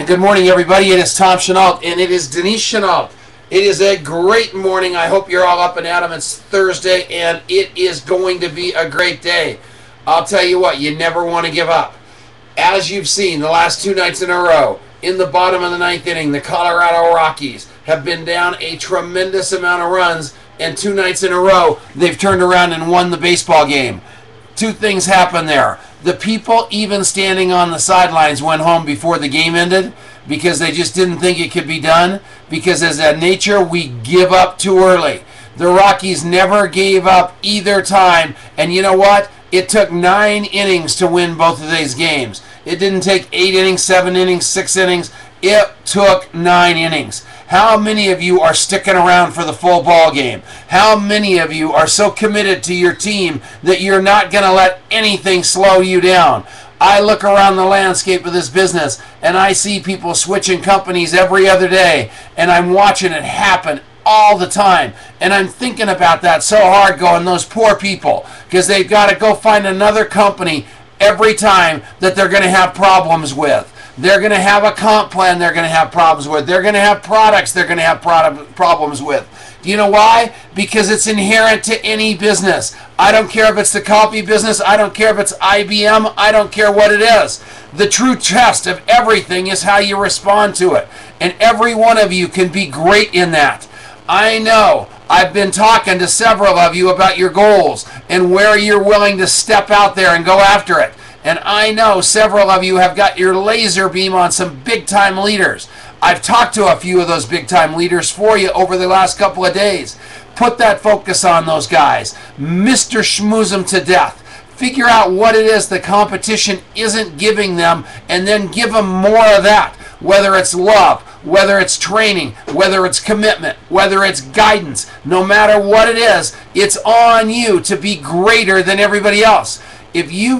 Good morning, everybody. It is Tom Chenault, and it is Denise Chenault. It is a great morning. I hope you're all up and at 'em. It's Thursday, and it is going to be a great day. I'll tell you what, you never want to give up. As you've seen the last two nights in a row, in the bottom of the ninth inning, the Colorado Rockies have been down a tremendous amount of runs, and two nights in a row, they've turned around and won the baseball game. Two things happened there. The people even standing on the sidelines went home before the game ended because they just didn't think it could be done, because as a nature, we give up too early. The Rockies never gave up either time, and you know what? It took 9 innings to win both of these games. It didn't take 8 innings, 7 innings, 6 innings. It took 9 innings. How many of you are sticking around for the full ball game? How many of you are so committed to your team that you're not going to let anything slow you down? I look around the landscape of this business and I see people switching companies every other day, and I'm watching it happen all the time, and I'm thinking about that so hard, going, those poor people, because they've got to go find another company every time that they're going to have problems with. They're going to have a comp plan they're going to have problems with. They're going to have products they're going to have problems with. Do you know why? Because it's inherent to any business. I don't care if it's the coffee business. I don't care if it's IBM. I don't care what it is. The true test of everything is how you respond to it. And every one of you can be great in that. I know. I've been talking to several of you about your goals and where you're willing to step out there and go after it. And I know several of you have got your laser beam on some big-time leaders. I've talked to a few of those big-time leaders for you over the last couple of days. Put that focus on those guys. Mr. Schmooze them to death. Figure out what it is the competition isn't giving them, and then give them more of that. Whether it's love, whether it's training, whether it's commitment, whether it's guidance, no matter what it is, it's on you to be greater than everybody else. If you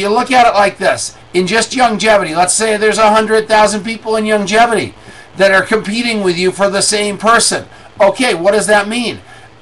look at it like this, in just longevity, let's say there's 100,000 people in longevity that are competing with you for the same person. Okay, what does that mean?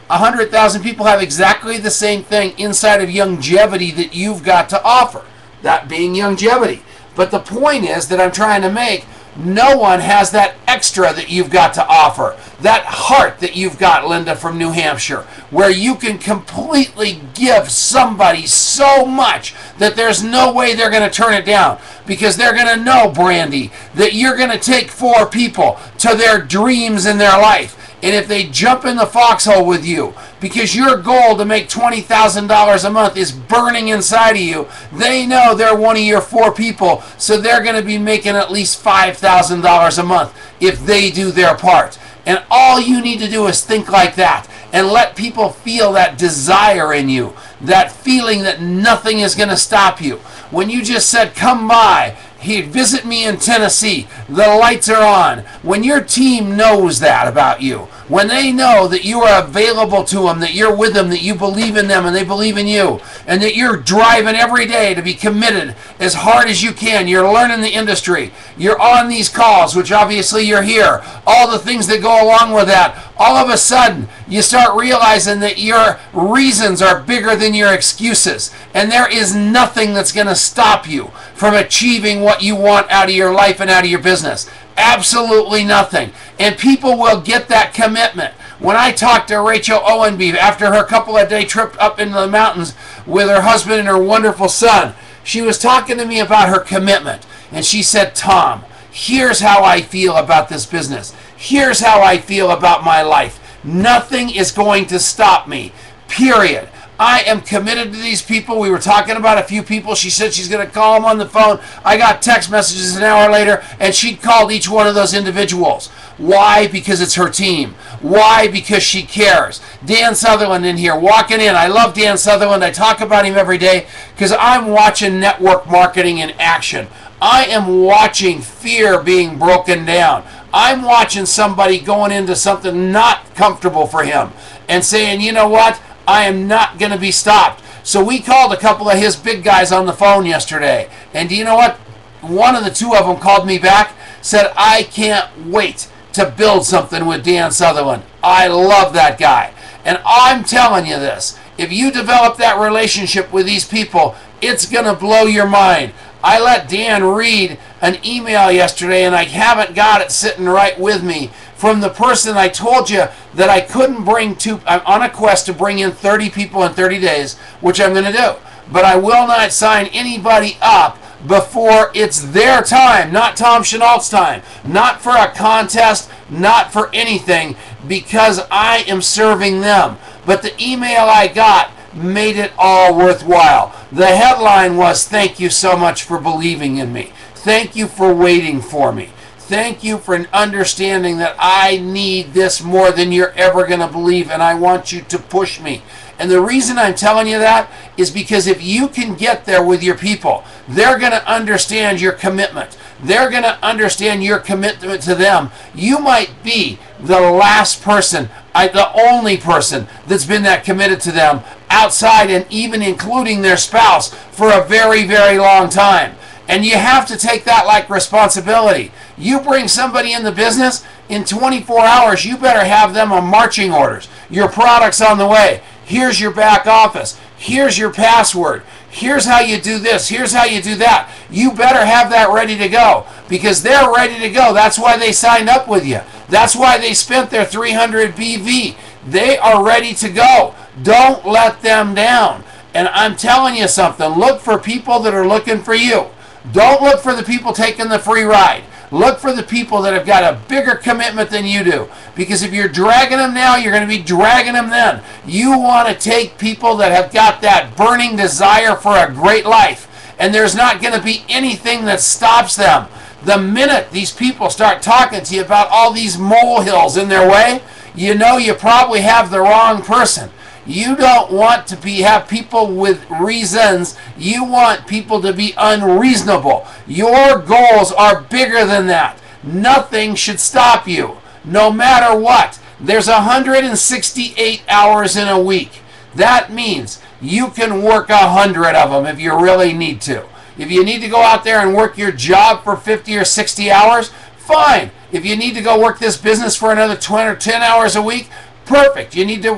100,000 people have exactly the same thing inside of longevity that you've got to offer, that being longevity. But the point is that I'm trying to make, no one has that extra that you've got to offer. That heart that you've got, Linda from New Hampshire, where you can completely give somebody so much that there's no way they're going to turn it down, because they're going to know, Brandy, that you're going to take 4 people to their dreams in their life. And if they jump in the foxhole with you because your goal to make $20,000 a month is burning inside of you, they know they're one of your 4 people, so they're going to be making at least $5,000 a month if they do their part. And all you need to do is think like that and let people feel that desire in you, that feeling that nothing is going to stop you. When you just said, come by, visit me in Tennessee, the lights are on. When your team knows that about you, when they know that you are available to them, that you're with them, that you believe in them and they believe in you, and that you're driving every day to be committed as hard as you can, you're learning the industry, you're on these calls, which obviously you're here, all the things that go along with that, all of a sudden you start realizing that your reasons are bigger than your excuses, and there is nothing that's going to stop you from achieving what you want out of your life and out of your business. Absolutely nothing. And people will get that commitment. When I talked to Rachel Owenby after her couple of day trip up into the mountains with her husband and her wonderful son, she was talking to me about her commitment. And she said, Tom, here's how I feel about this business. Here's how I feel about my life. Nothing is going to stop me. Period. I am committed to these people. We were talking about a few people. She said she's going to call them on the phone. I got text messages an hour later, and she called each one of those individuals. Why? Because it's her team. Why? Because she cares. Dan Sutherland in here, walking in. I love Dan Sutherland. I talk about him every day because I'm watching network marketing in action. I am watching fear being broken down. I'm watching somebody going into something not comfortable for him and saying, you know what? I am not going to be stopped. So we called a couple of his big guys on the phone yesterday. And do you know what? One of the 2 of them called me back, said, I can't wait to build something with Dan Sutherland. I love that guy. And I'm telling you this, if you develop that relationship with these people, it's going to blow your mind. I let Dan read an email yesterday, and I haven't got it sitting right with me, from the person I told you that I couldn't bring to. I'm on a quest to bring in 30 people in 30 days, which I'm going to do. But I will not sign anybody up before it's their time, not Tom Chenault's time, not for a contest, not for anything, because I am serving them. But the email I got made it all worthwhile. The headline was, "Thank you so much for believing in me. Thank you for waiting for me. Thank you for understanding that I need this more than you're ever going to believe, and I want you to push me." And the reason I'm telling you that is because if you can get there with your people, they're going to understand your commitment. They're going to understand your commitment to them. You might be the last person, the only person that's been that committed to them outside and even including their spouse for a very, very long time. And you have to take that like responsibility. You bring somebody in the business, in 24 hours, you better have them on marching orders. Your product's on the way. Here's your back office. Here's your password. Here's how you do this. Here's how you do that. You better have that ready to go, because they're ready to go. That's why they signed up with you. That's why they spent their 300 BV. They are ready to go. Don't let them down. And I'm telling you something. Look for people that are looking for you. Don't look for the people taking the free ride. Look for the people that have got a bigger commitment than you do. Because if you're dragging them now, you're going to be dragging them then. You want to take people that have got that burning desire for a great life. And there's not going to be anything that stops them. The minute these people start talking to you about all these molehills in their way, you know you probably have the wrong person. You don't want to have people with reasons. You want people to be unreasonable. Your goals are bigger than that. Nothing should stop you, no matter what. There's 168 hours in a week. That means you can work 100 of them if you really need to. If you need to go out there and work your job for 50 or 60 hours, fine. If you need to go work this business for another 20 or 10 hours a week, perfect. You need to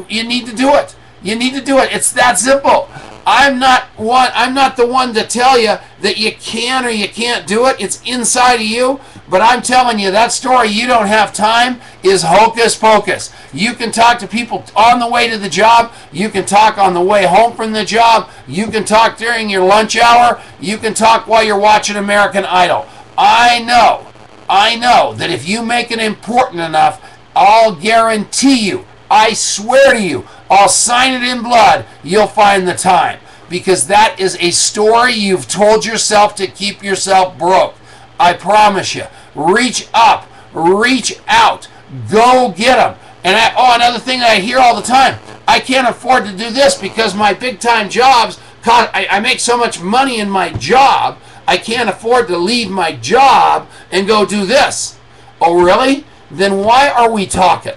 do it. You need to do it. It's that simple. I'm not the one to tell you that you can or you can't do it. It's inside of you. But I'm telling you, that story, "you don't have time," is hocus pocus. You can talk to people on the way to the job. You can talk on the way home from the job. You can talk during your lunch hour. You can talk while you're watching American Idol. I know that if you make it important enough, I'll guarantee you, I swear to you, I'll sign it in blood, you'll find the time. Because that is a story you've told yourself to keep yourself broke. I promise you. Reach up. Reach out. Go get them. And another thing that I hear all the time, "I can't afford to do this because my big-time jobs, I make so much money in my job, I can't afford to leave my job and go do this." Oh, really? Then why are we talking?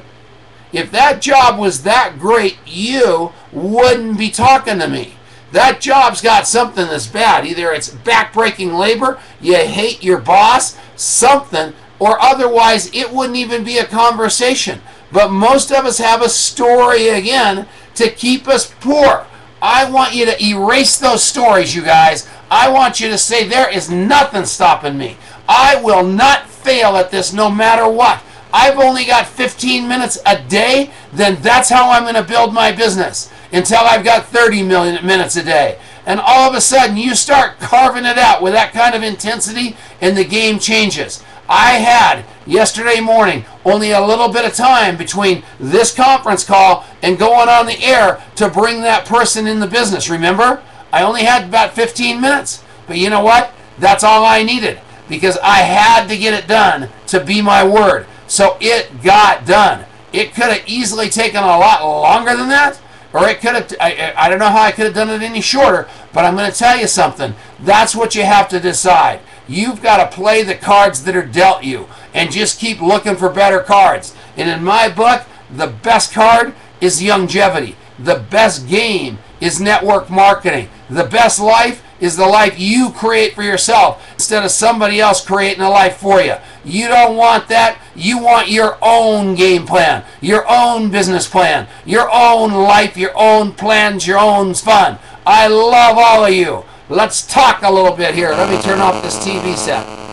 If that job was that great, you wouldn't be talking to me. That job's got something that's bad. Either it's backbreaking labor, you hate your boss, something, or otherwise it wouldn't even be a conversation. But most of us have a story, again, to keep us poor. I want you to erase those stories, you guys. I want you to say, "There is nothing stopping me. I will not fail at this no matter what. I've only got 15 minutes a day, then that's how I'm going to build my business until I've got 30 million minutes a day." And all of a sudden, you start carving it out with that kind of intensity, and the game changes. I had, yesterday morning, only a little bit of time between this conference call and going on the air to bring that person in the business. Remember? I only had about 15 minutes. But you know what? That's all I needed, because I had to get it done to be my word. So it got done. It could have easily taken a lot longer than that, or it could have, I don't know how I could have done it any shorter, but I'm going to tell you something. That's what you have to decide. You've got to play the cards that are dealt you and just keep looking for better cards. And in my book, the best card is longevity. The best game is network marketing. The best life is the life you create for yourself instead of somebody else creating a life for you. You don't want that. You want your own game plan, your own business plan, your own life, your own plans, your own fun. I love all of you. Let's talk a little bit here. Let me turn off this TV set.